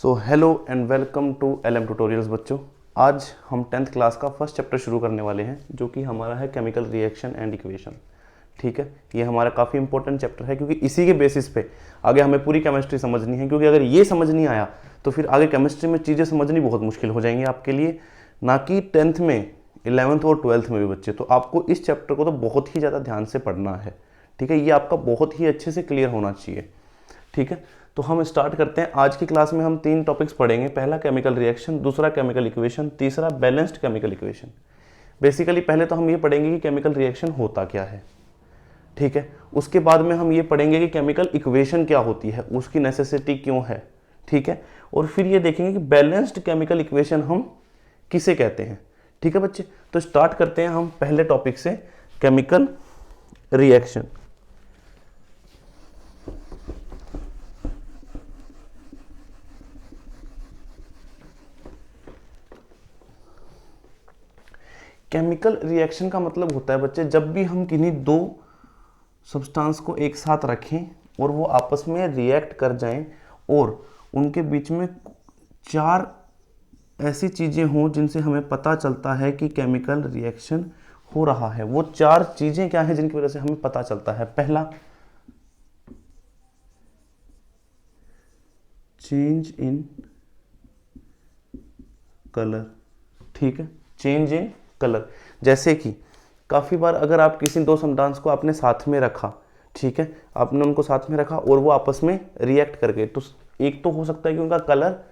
So hello and welcome to LM tutorials बच्चों। आज हम 10th क्लास का फर्स्ट चैप्टर शुरू करने वाले हैं जो कि हमारा है केमिकल रिएक्शन एंड इक्वेशन। ठीक है, ये हमारा काफ़ी इंपॉर्टेंट चैप्टर है क्योंकि इसी के बेसिस पे आगे हमें पूरी केमिस्ट्री समझनी है, क्योंकि अगर ये समझ नहीं आया तो फिर आगे केमिस्ट्री में चीज़ें समझनी बहुत मुश्किल हो जाएंगी आपके लिए, ना कि 10th में, 11th और 12th में भी बच्चे। तो आपको इस चैप्टर को तो बहुत ही ज़्यादा ध्यान से पढ़ना है। ठीक है, ये आपका बहुत ही अच्छे से क्लियर होना चाहिए। ठीक है, तो हम स्टार्ट करते हैं। आज की क्लास में हम 3 टॉपिक्स पढ़ेंगे। पहला केमिकल रिएक्शन, दूसरा केमिकल इक्वेशन, तीसरा बैलेंस्ड केमिकल इक्वेशन। बेसिकली पहले तो हम ये पढ़ेंगे कि केमिकल रिएक्शन होता क्या है। ठीक है, उसके बाद में हम ये पढ़ेंगे कि केमिकल इक्वेशन क्या होती है, उसकी नेसेसिटी क्यों है। ठीक है, और फिर ये देखेंगे कि बैलेंस्ड केमिकल इक्वेशन हम किसे कहते हैं। ठीक है बच्चे, तो स्टार्ट करते हैं हम पहले टॉपिक से, केमिकल रिएक्शन। केमिकल रिएक्शन का मतलब होता है बच्चे, जब भी हम किन्हीं दो सब्सटेंस को एक साथ रखें और वो आपस में रिएक्ट कर जाएं और उनके बीच में 4 ऐसी चीज़ें हों जिनसे हमें पता चलता है कि केमिकल रिएक्शन हो रहा है। वो 4 चीज़ें क्या हैं जिनकी वजह से हमें पता चलता है? पहला, चेंज इन कलर। ठीक है, चेंज इन कलर। जैसे कि काफ़ी बार अगर आप किसी दो सब्सटेंस को आपने साथ में रखा, ठीक है, आपने उनको साथ में रखा और वो आपस में रिएक्ट कर गए, तो एक तो हो सकता है कि उनका कलर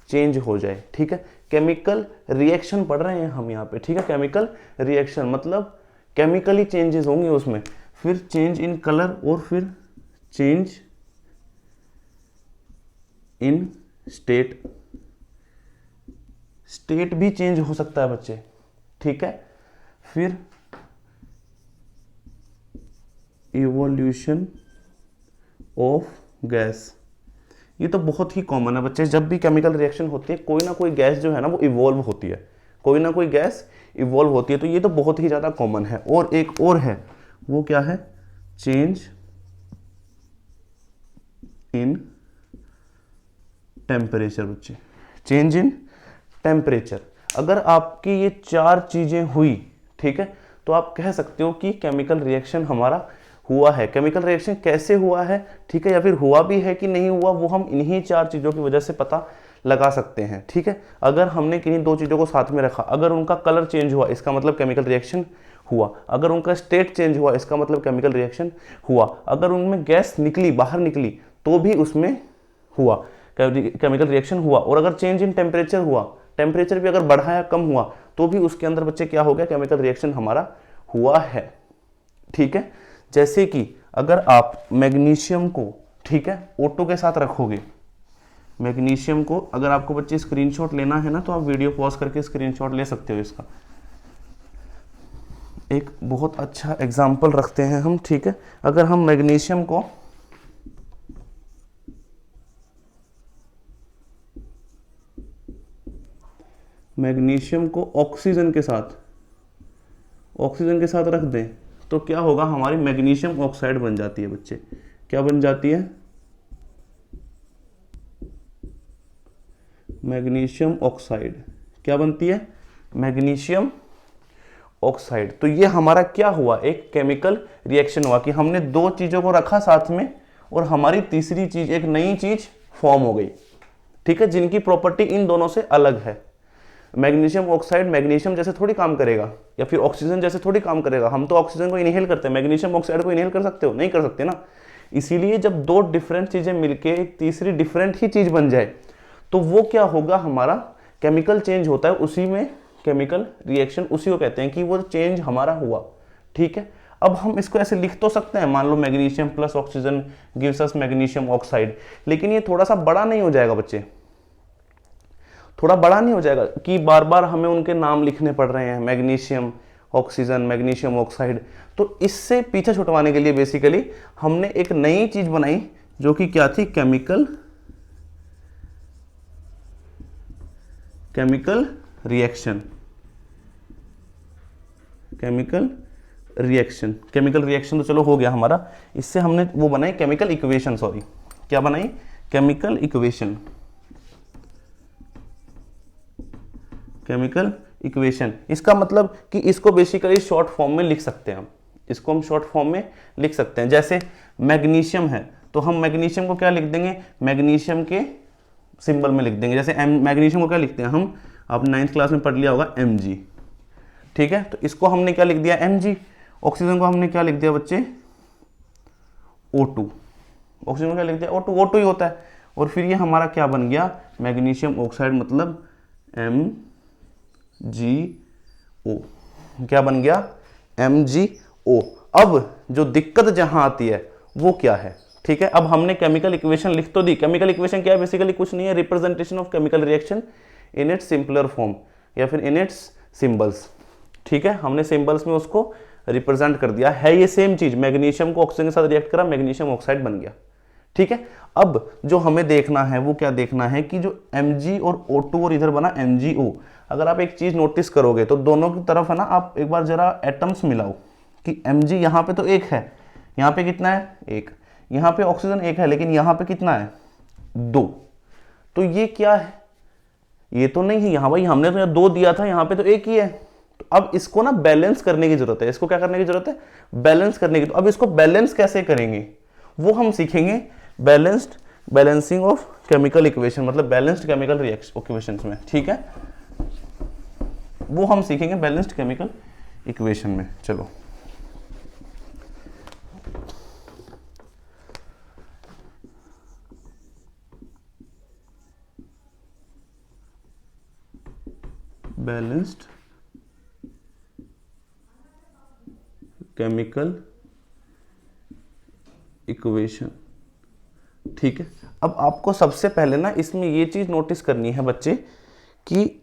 चेंज हो जाए। ठीक है, केमिकल रिएक्शन पढ़ रहे हैं हम यहाँ पे। ठीक है, केमिकल रिएक्शन मतलब केमिकली चेंजेस होंगे उसमें, फिर चेंज इन कलर और फिर चेंज इन स्टेट। स्टेट भी चेंज हो सकता है बच्चे। ठीक है, फिर इवोल्यूशन ऑफ गैस। ये तो बहुत ही कॉमन है बच्चे, जब भी केमिकल रिएक्शन होती है कोई ना कोई गैस जो है ना वो इवॉल्व होती है, कोई ना कोई गैस इवॉल्व होती है। तो ये तो बहुत ही ज़्यादा कॉमन है। और एक और है, वो क्या है? चेंज इन टेम्परेचर बच्चे, चेंज इन टेम्परेचर। अगर आपकी ये 4 चीज़ें हुई, ठीक है, तो आप कह सकते हो कि केमिकल रिएक्शन हमारा हुआ है। केमिकल रिएक्शन कैसे हुआ है, ठीक है, या फिर हुआ भी है कि नहीं हुआ, वो हम इन्हीं 4 चीज़ों की वजह से पता लगा सकते हैं। ठीक है, अगर हमने किन्हीं 2 चीज़ों को साथ में रखा, अगर उनका कलर चेंज हुआ इसका मतलब केमिकल रिएक्शन हुआ, अगर उनका स्टेट चेंज हुआ इसका मतलब केमिकल रिएक्शन हुआ, अगर उनमें गैस निकली, बाहर निकली, तो भी उसमें हुआ, केमिकल रिएक्शन हुआ। और अगर चेंज इन टेम्परेचर हुआ, टेम्परेचर भी अगर बढ़ा या कम हुआ, तो भी उसके अंदर बच्चे क्या हो गया? केमिकल रिएक्शन हमारा हुआ है। ठीक है, जैसे कि अगर आप मैग्नीशियम को, ठीक है, O2 के साथ रखोगे, मैग्नीशियम को, अगर आपको बच्चे स्क्रीनशॉट लेना है ना तो आप वीडियो पॉज करके स्क्रीनशॉट ले सकते हो इसका। एक बहुत अच्छा एग्जाम्पल रखते हैं हम। ठीक है, अगर हम मैग्नीशियम को ऑक्सीजन के साथ रख दें तो क्या होगा? हमारी मैग्नीशियम ऑक्साइड बन जाती है बच्चे। क्या बन जाती है? Magnesium oxide. क्या बनती है? Magnesium oxide. तो ये हमारा क्या हुआ? एक केमिकल रिएक्शन हुआ कि हमने 2 चीजों को रखा साथ में और हमारी तीसरी चीज, एक नई चीज फॉर्म हो गई। ठीक है, जिनकी प्रॉपर्टी इन दोनों से अलग है। मैग्नीशियम ऑक्साइड मैग्नीशियम जैसे थोड़ी काम करेगा या फिर ऑक्सीजन जैसे थोड़ी काम करेगा। हम तो ऑक्सीजन को इनहेल करते हैं, मैग्नीशियम ऑक्साइड को इनहेल कर सकते हो? नहीं कर सकते ना। इसीलिए जब 2 डिफरेंट चीजें मिलके एक तीसरी डिफरेंट ही चीज बन जाए तो वो क्या होगा? हमारा केमिकल चेंज होता है, उसी में केमिकल रिएक्शन, उसी को कहते हैं कि वो चेंज हमारा हुआ। ठीक है, अब हम इसको ऐसे लिख तो सकते हैं, मान लो magnesium plus oxygen gives us magnesium oxide, लेकिन ये थोड़ा सा बड़ा नहीं हो जाएगा बच्चे? थोड़ा बड़ा नहीं हो जाएगा कि बार बार हमें उनके नाम लिखने पड़ रहे हैं, मैग्नीशियम ऑक्सीजन, मैग्नीशियम ऑक्साइड? तो इससे पीछे छुटवाने के लिए बेसिकली हमने एक नई चीज बनाई जो कि क्या थी? Chemical reaction. केमिकल रिएक्शन तो चलो हो गया हमारा। इससे हमने वो बनाई केमिकल इक्वेशन, सॉरी क्या बनाई? Chemical equation. Chemical equation. इसका मतलब कि इसको बेसिकली शॉर्ट फॉर्म में लिख सकते हैं हम, इसको हम शॉर्ट फॉर्म में लिख सकते हैं। जैसे मैग्नीशियम है तो हम मैग्नीशियम को क्या लिख देंगे, मैग्नीशियम के सिंबल में लिख देंगे। जैसे मैग्नीशियम को क्या लिखते हैं हम, आप 9th क्लास में पढ़ लिया होगा Mg, ठीक है। तो इसको हमने क्या लिख दिया Mg। ऑक्सीजन को हमने क्या लिख दिया बच्चे, O2। ऑक्सीजन को क्या लिख दिया O2, O2 ही होता है। और फिर ये हमारा क्या बन गया, मैग्नीशियम ऑक्साइड, मतलब MgO। क्या बन गया, MgO। अब जो दिक्कत जहां आती है वो क्या है, ठीक है। अब हमने केमिकल इक्वेशन लिख तो दी। केमिकल इक्वेशन क्या है, बेसिकली कुछ नहीं है, representation of chemical reaction in its simpler form या फिर इन इट्स सिंबल्स, ठीक है। हमने सिंबल्स में उसको रिप्रेजेंट कर दिया है। ये सेम चीज, मैग्नीशियम को ऑक्सीजन के साथ रिएक्ट करा, मैग्नीशियम ऑक्साइड बन गया, ठीक है। अब जो हमें देखना है वो क्या देखना है कि जो Mg और O2 और इधर बना MgO, अगर आप एक चीज नोटिस करोगे तो दोनों की तरफ है ना, आप एक बार जरा एटम्स मिलाओ कि Mg यहाँ पे तो एक है, यहाँ पे कितना है, एक, यहाँ पे ऑक्सीजन एक है, लेकिन यहाँ पे कितना है, 2। तो ये क्या है, ये तो नहीं है यहाँ, भाई हमने तो यहाँ 2 दिया था, यहाँ पे तो एक ही है। तो अब इसको ना बैलेंस करने की जरूरत है, इसको क्या करने की जरूरत है, बैलेंस करने की। तो अब इसको बैलेंस कैसे करेंगे वो हम सीखेंगे बैलेंसिंग ऑफ केमिकल इक्वेशन, मतलब बैलेंस्ड केमिकल रिएक्शन इक्वेशंस में, ठीक है। वो हम सीखेंगे बैलेंस्ड केमिकल इक्वेशन में। चलो बैलेंस्ड केमिकल इक्वेशन, ठीक है। अब आपको सबसे पहले ना इसमें ये चीज नोटिस करनी है बच्चे कि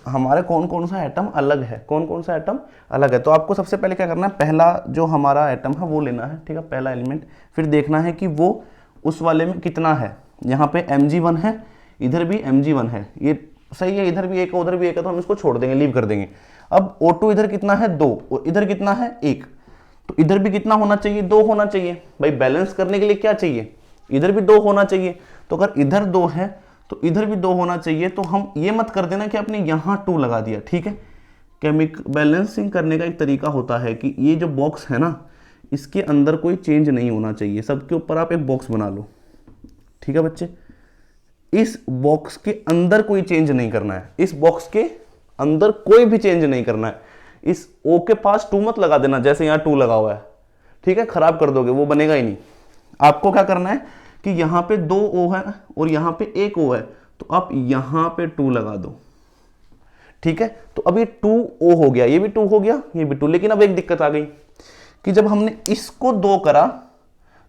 हमारे कौन कौन सा एटम अलग है, कौन कौन सा एटम अलग है। तो आपको सबसे पहले क्या करना है, पहला जो हमारा एटम है वो लेना है, ठीक है, पहला एलिमेंट। फिर देखना है कि वो उस वाले में कितना है। यहाँ पे Mg1 है, इधर भी Mg1 है, ये सही है, इधर भी एक है उधर भी एक है, तो हम इसको छोड़ देंगे, लीव कर देंगे। अब O2 इधर कितना है, 2, और इधर कितना है, 1। तो इधर भी कितना होना चाहिए, 2 होना चाहिए। भाई बैलेंस करने के लिए क्या चाहिए, इधर भी 2 होना चाहिए। तो अगर इधर 2 है तो इधर भी 2 होना चाहिए। तो हम ये मत कर देना कि आपने यहाँ 2 लगा दिया, ठीक है। केमिकल बैलेंसिंग करने का एक तरीका होता है कि ये जो बॉक्स है ना, इसके अंदर कोई चेंज नहीं होना चाहिए, सबके ऊपर आप एक बॉक्स बना लो, ठीक है बच्चे। इस बॉक्स के अंदर कोई चेंज नहीं करना है, इस बॉक्स के अंदर कोई भी चेंज नहीं करना है। इस O के पास 2 मत लगा देना, जैसे यहाँ 2 लगा हुआ है, ठीक है, खराब कर दोगे, वो बनेगा ही नहीं। आपको क्या करना है कि यहाँ पे 2 O है और यहाँ पे 1 O है, तो आप यहाँ पे 2 लगा दो, ठीक है। तो अब ये 2 O हो गया, ये भी 2 हो गया, ये भी 2। लेकिन अब एक दिक्कत आ गई कि जब हमने इसको 2 करा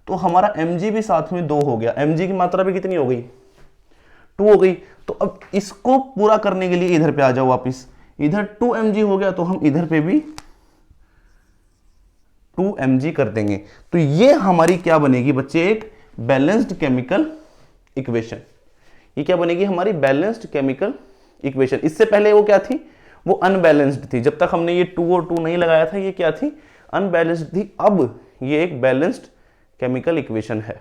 तो हमारा Mg भी साथ में 2 हो गया। Mg की मात्रा भी कितनी हो गई, 2 हो गई। तो अब इसको पूरा करने के लिए इधर पे आ जाओ वापिस, इधर 2 Mg हो गया, तो हम इधर पे भी 2 Mg कर देंगे। तो ये हमारी क्या बनेगी बच्चे, एक बैलेंस्ड केमिकल इक्वेशन। ये क्या बनेगी हमारी बैलेंस्ड केमिकल इक्वेशन। इससे पहले वो क्या थी, वो अनबैलेंस्ड थी। जब तक हमने ये 2 और 2 नहीं लगाया था, ये क्या थी, अनबैलेंस्ड थी। अब ये एक बैलेंस्ड केमिकल इक्वेशन है,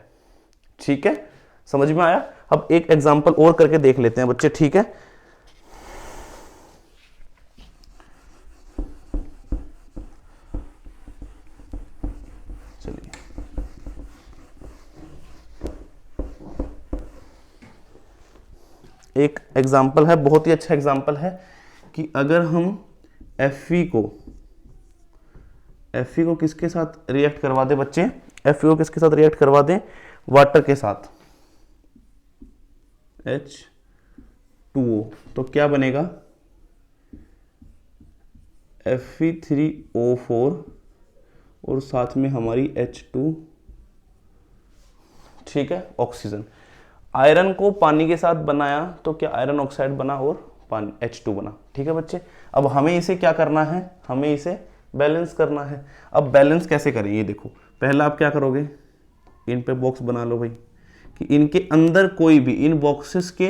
ठीक है, समझ में आया। अब एक एग्जांपल और करके देख लेते हैं बच्चे, ठीक है। चलिए एक एग्जांपल है, बहुत ही अच्छा एग्जांपल है कि अगर हम Fe को किसके साथ रिएक्ट करवा दें बच्चे, Fe को किसके साथ रिएक्ट करवा दें, वाटर के साथ, H2O, तो क्या बनेगा, Fe3O4 और साथ में हमारी H2, ठीक है, ऑक्सीजन। आयरन को पानी के साथ बनाया तो क्या आयरन ऑक्साइड बना और पानी H2 बना, ठीक है बच्चे। अब हमें इसे क्या करना है, हमें इसे बैलेंस करना है। अब बैलेंस कैसे करें, ये देखो, पहला आप क्या करोगे, इन पे बॉक्स बना लो भाई, कि इनके अंदर कोई भी, इन बॉक्सेस के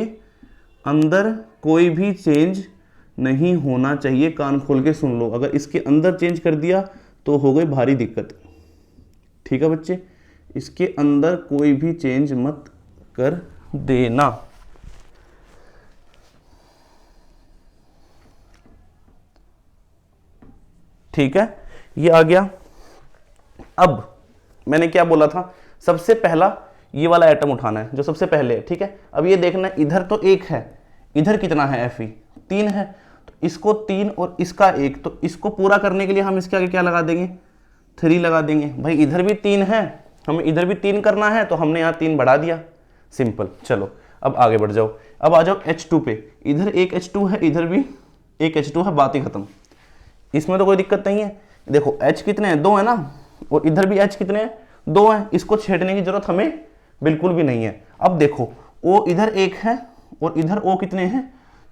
अंदर कोई भी चेंज नहीं होना चाहिए। कान खोल के सुन लो, अगर इसके अंदर चेंज कर दिया तो हो गई भारी दिक्कत, ठीक है बच्चे। इसके अंदर कोई भी चेंज मत कर देना। ठीक है, ये आ गया। अब मैंने क्या बोला था, सबसे पहला ये वाला एटम उठाना है जो सबसे पहले है, ठीक है। अब ये देखना है, इधर तो 1 है, इधर कितना है Fe 3 है, तो इसको 3 और इसका 1, तो इसको पूरा करने के लिए हम इसके आगे क्या लगा देंगे, 3 लगा देंगे। भाई इधर भी 3 है, हमें इधर भी 3 करना है, तो हमने यहाँ 3 बढ़ा दिया, सिंपल। चलो अब आगे बढ़ जाओ, अब आ जाओ H2 पे। इधर एक H2 है, इधर भी एक H2 है, बात ही खत्म। इसमें तो कोई दिक्कत नहीं है। देखो H कितने हैं, 2 है ना, और इधर भी H कितने हैं, 2 हैं। इसको छेड़ने की जरूरत हमें बिल्कुल भी नहीं है। अब देखो O इधर 1 है और इधर O कितने हैं,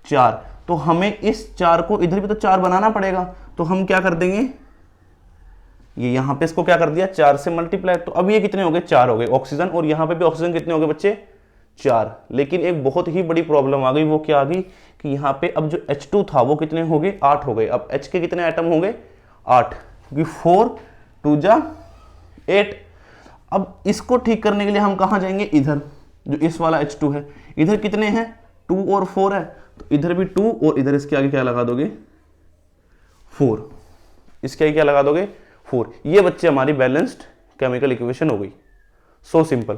4, तो हमें इस 4 को इधर भी तो 4 बनाना पड़ेगा। तो हम क्या कर देंगे, ये यहाँ पे इसको क्या कर दिया, 4 से मल्टीप्लाई। तो अब ये कितने हो गए, 4 हो गए ऑक्सीजन, और यहाँ पे भी ऑक्सीजन कितने हो गए बच्चे, 4। लेकिन एक बहुत ही बड़ी प्रॉब्लम आ गई, वो क्या आ गई कि यहाँ पे अब जो H2 था वो कितने हो गए, 8 हो गए। अब H के कितने एटम हो गए, 8, क्योंकि 4 2 जा 8। अब इसको ठीक करने के लिए हम कहाँ जाएंगे, इधर जो इस वाला H2 है, इधर कितने हैं, 2 और 4 है, तो इधर भी 2 और इधर इसके आगे क्या लगा दोगे, 4, इसके आगे क्या लगा दोगे, 4। ये बच्चे हमारी बैलेंस्ड केमिकल इक्वेशन हो गई। सो सिंपल,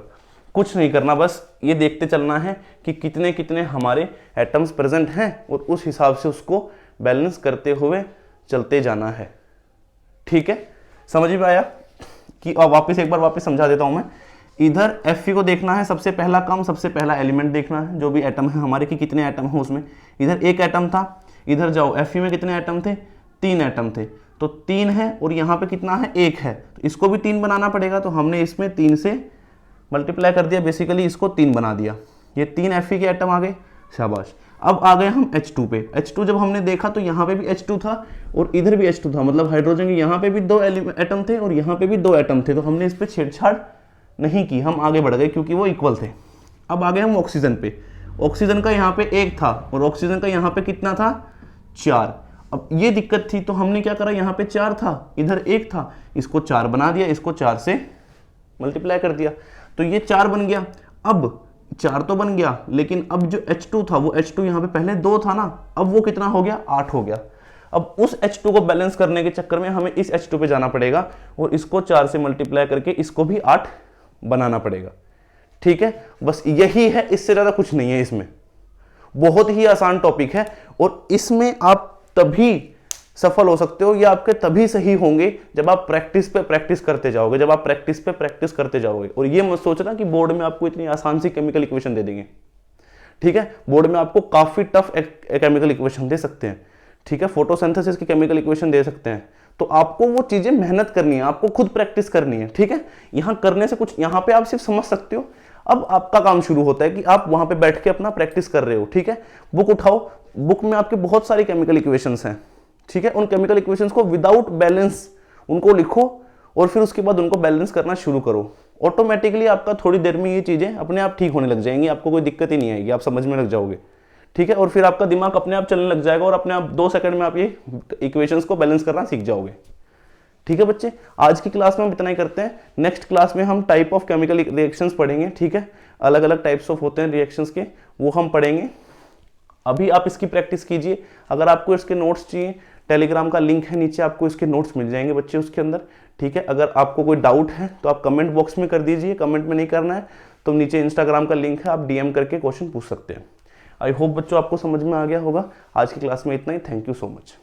कुछ नहीं करना, बस ये देखते चलना है कि कितने कितने हमारे एटम्स प्रेजेंट हैं और उस हिसाब से उसको बैलेंस करते हुए चलते जाना है। ठीक है, समझ में आया कि वापस एक बार वापस समझा देता हूं मैं। इधर Fe को देखना है, सबसे पहला काम, सबसे पहला एलिमेंट देखना है जो भी एटम है हमारे, कि कितने एटम हो उसमें। इधर एक एटम था, इधर जाओ Fe में कितने एटम थे, 3 एटम थे, तो 3 है, और यहाँ पे कितना है, 1 है, तो इसको भी 3 बनाना पड़ेगा। तो हमने इसमें 3 से मल्टीप्लाई कर दिया, बेसिकली इसको 3 बना दिया। ये 3 Fe के एटम आ गए, शाबाश। अब आ गए हम H2 पे। H2 जब हमने देखा तो यहाँ पे भी H2 था और इधर भी H2 था, मतलब हाइड्रोजन के यहाँ पे भी 2 एटम थे और यहाँ पे भी 2 एटम थे, तो हमने इस पे छेड़छाड़ नहीं की, हम आगे बढ़ गए क्योंकि वो इक्वल थे। अब आ गए हम ऑक्सीजन पे। ऑक्सीजन का यहाँ पे 1 था और ऑक्सीजन का यहाँ पे कितना था, 4। अब ये दिक्कत थी, तो हमने क्या करा, यहाँ पे 4 था, इधर 1 था, इसको 4 बना दिया, इसको 4 से मल्टीप्लाई कर दिया, तो ये 4 बन गया। अब 4 तो बन गया, लेकिन अब जो H2 था, वो H2 यहाँ पे पहले 2 था ना, अब वो कितना हो गया, 8 हो गया। अब उस H2 को बैलेंस करने के चक्कर में हमें इस H2 पे जाना पड़ेगा और इसको 4 से मल्टीप्लाई करके इसको भी 8 बनाना पड़ेगा। ठीक है, बस यही है, इससे ज़्यादा कुछ नहीं है इसमें। बहुत ही आसान टॉपिक है और इसमें आप तभी सफल हो सकते हो, या आपके तभी सही होंगे जब आप प्रैक्टिस पे प्रैक्टिस करते जाओगे, जब आप प्रैक्टिस पे प्रैक्टिस करते जाओगे। और ये मत सोचना कि बोर्ड में आपको इतनी आसान सी केमिकल इक्वेशन दे देंगे। ठीक है, बोर्ड में आपको काफी टफ केमिकल इक्वेशन दे सकते हैं। ठीक है, फोटोसिंथेसिस की केमिकल इक्वेशन दे सकते हैं, तो आपको वो चीजें मेहनत करनी है, आपको खुद प्रैक्टिस करनी है। ठीक है, यहाँ करने से कुछ, यहाँ पे आप सिर्फ समझ सकते हो, अब आपका काम शुरू होता है कि आप वहां पे बैठ के अपना प्रैक्टिस कर रहे हो। ठीक है, बुक उठाओ, बुक में आपके बहुत सारी केमिकल इक्वेशंस हैं। ठीक है, उन केमिकल इक्वेशंस को विदाउट बैलेंस उनको लिखो और फिर उसके बाद उनको बैलेंस करना शुरू करो। ऑटोमेटिकली आपका थोड़ी देर में ये चीजें अपने आप ठीक होने लग जाएंगी, आपको कोई दिक्कत ही नहीं आएगी, आप समझ में लग जाओगे। ठीक है, और फिर आपका दिमाग अपने आप चलने लग जाएगा और अपने आप 2 सेकंड में आप ये इक्वेशंस को बैलेंस करना सीख जाओगे। ठीक है बच्चे, आज की क्लास में हम इतना ही करते हैं। नेक्स्ट क्लास में हम टाइप ऑफ केमिकल रिएक्शंस पढ़ेंगे। ठीक है, अलग अलग टाइप्स ऑफ होते हैं रिएक्शंस के, वो हम पढ़ेंगे। अभी आप इसकी प्रैक्टिस कीजिए। अगर आपको इसके नोट्स चाहिए, टेलीग्राम का लिंक है नीचे, आपको इसके नोट्स मिल जाएंगे बच्चे उसके अंदर। ठीक है, अगर आपको कोई डाउट है तो आप कमेंट बॉक्स में कर दीजिए, कमेंट में नहीं करना है तो नीचे इंस्टाग्राम का लिंक है, आप DM करके क्वेश्चन पूछ सकते हैं। आई होप बच्चों आपको समझ में आ गया होगा। आज की क्लास में इतना ही। Thank you so much.